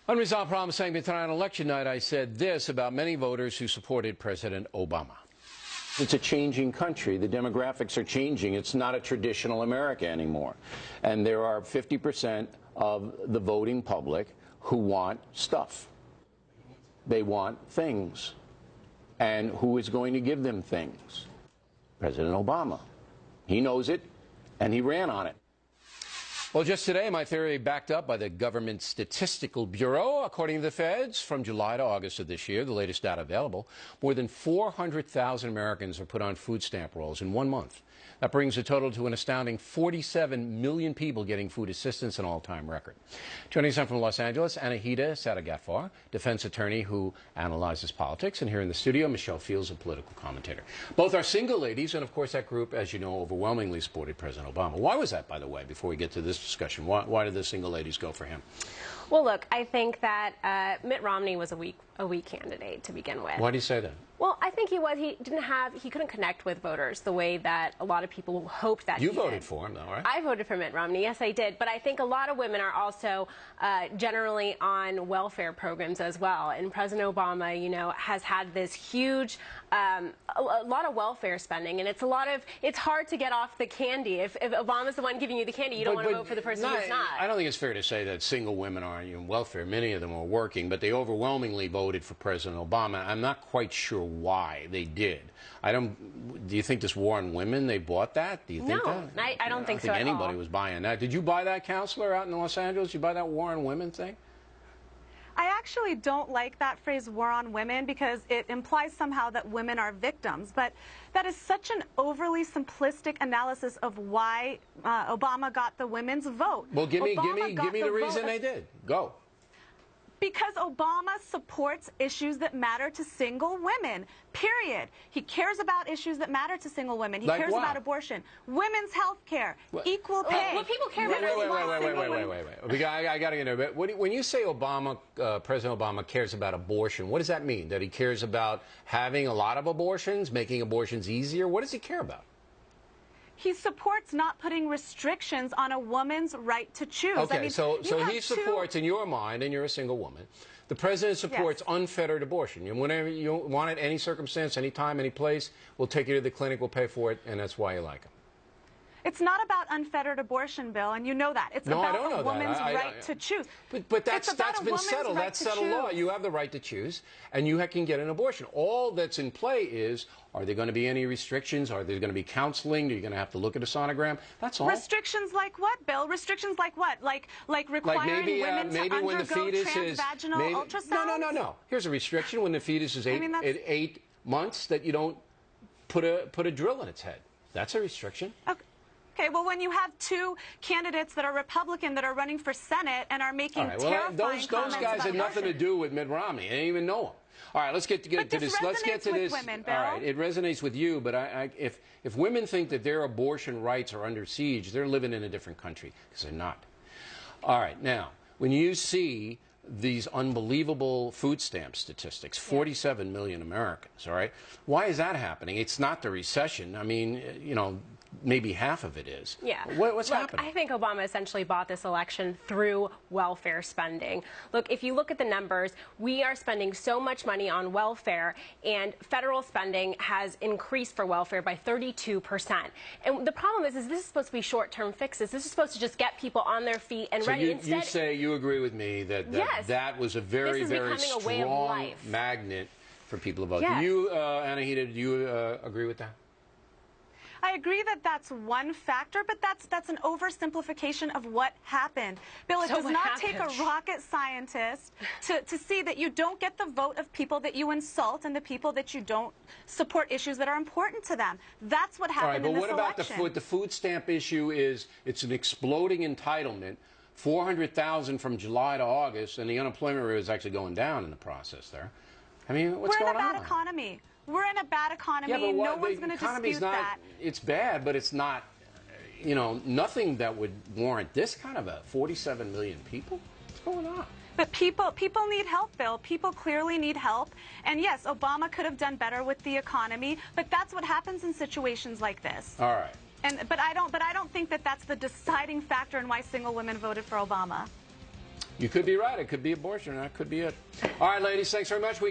Unresolved Problem segment tonight on election night, I said this about many voters who supported President Obama. It's a changing country. The demographics are changing. It's not a traditional America anymore. And there are 50% of the voting public who want stuff. They want things. And who is going to give them things? President Obama. He knows it, and he ran on it. Well, just today, my theory backed up by the Government Statistical Bureau. According to the feds, from July to August of this year, the latest data available, more than 400,000 Americans are put on food stamp rolls in 1 month. That brings the total to an astounding 47 million people getting food assistance, an all-time record. Joining us from Los Angeles, Anahita Sedaghatfar, defense attorney who analyzes politics, and here in the studio, Michelle Fields, a political commentator. Both are single ladies, and of course that group, as you know, overwhelmingly supported President Obama. Why was that, by the way, before we get to this discussion? Why did the single ladies go for him? Well, look, I think that Mitt Romney was a weak candidate to begin with. Why do you say that? Well, I think he couldn't connect with voters the way that a lot of people hoped that he did. You voted for him, though, right? I voted for Mitt Romney, yes, I did. But I think a lot of women are also generally on welfare programs as well. And President Obama, you know, has had this huge, a lot of welfare spending, and it's hard to get off the candy. If Obama's the one giving you the candy, you don't want to vote for the person who's not. I don't think it's fair to say that single women aren't in welfare. Many of them are working, but they overwhelmingly voted for President Obama. I'm not quite sure why they did. Do you think this war on women, they bought that? Do you think that? No, I don't think so at all. Anybody was buying that. Did you buy that, counselor, out in Los Angeles? Did you buy that war on women thing? I actually don't like that phrase, war on women, because it implies somehow that women are victims. But that is such an overly simplistic analysis of why Obama got the women's vote. Well, give me the reason they did. Go. Because Obama supports issues that matter to single women, period. He cares about issues that matter to single women. He cares about abortion, women's health care, equal pay. What people care about Wait. I got to get into it. When you say President Obama cares about abortion, what does that mean? That he cares about having a lot of abortions, making abortions easier? What does he care about? He supports not putting restrictions on a woman's right to choose. Okay, I mean, so he supports, in your mind, and you're a single woman, the president supports unfettered abortion. Whenever you want it, any circumstance, any time, any place, we'll take you to the clinic, we'll pay for it, and that's why you like him. It's not about unfettered abortion, Bill, and you know that. It's about a woman's right to choose. But that's been settled. That's settled law. You have the right to choose, and you can get an abortion. All that's in play is, are there going to be any restrictions? Are there going to be counseling? Are you going to have to look at a sonogram? That's all. Restrictions like what, Bill? Restrictions like what? Like requiring women to undergo transvaginal ultrasounds? No. Here's a restriction: when the fetus is 8 months, that you don't put a drill in its head. That's a restriction. Okay, well, when you have two candidates that are Republican that are running for Senate and are making terrifying those guys had nothing to do with Mitt Romney. I didn't even know him. All right, let's get to this. Let's get to this. Women, Bill. All right, it resonates with you, but if women think that their abortion rights are under siege, they're living in a different country, because they're not. All right, now, when you see these unbelievable food stamp statistics, 47 million Americans, all right? Why is that happening? It's not the recession. I mean, you know, maybe half of it is. Yeah. What's happening? I think Obama essentially bought this election through welfare spending. Look, if you look at the numbers, we are spending so much money on welfare, and federal spending has increased for welfare by 32%. And the problem is this is supposed to be short-term fixes. This is supposed to just get people on their feet and ready. Instead, you say you agree with me that that was a very, very strong magnet for people to vote. Yes. Do you, Anahita, do you agree with that? I agree that that's one factor, but that's an oversimplification of what happened. Bill, it does not take a rocket scientist to see that you don't get the vote of people that you insult and the people that you don't support issues that are important to them. That's what happened in this election. All right, but what about the food stamp issue? It's an exploding entitlement, 400,000 from July to August, and the unemployment rate is actually going down in the process there. I mean, what's going on? We're in a bad economy. We're in a bad economy. Yeah, but no one's going to dispute that. It's bad, but it's not, you know, nothing that would warrant this kind of a 47 million people. What's going on? But people need help, Bill. People clearly need help. And yes, Obama could have done better with the economy, but that's what happens in situations like this. All right. But I don't think that that's the deciding factor in why single women voted for Obama. You could be right. It could be abortion, and that could be it. All right, ladies, thanks very much.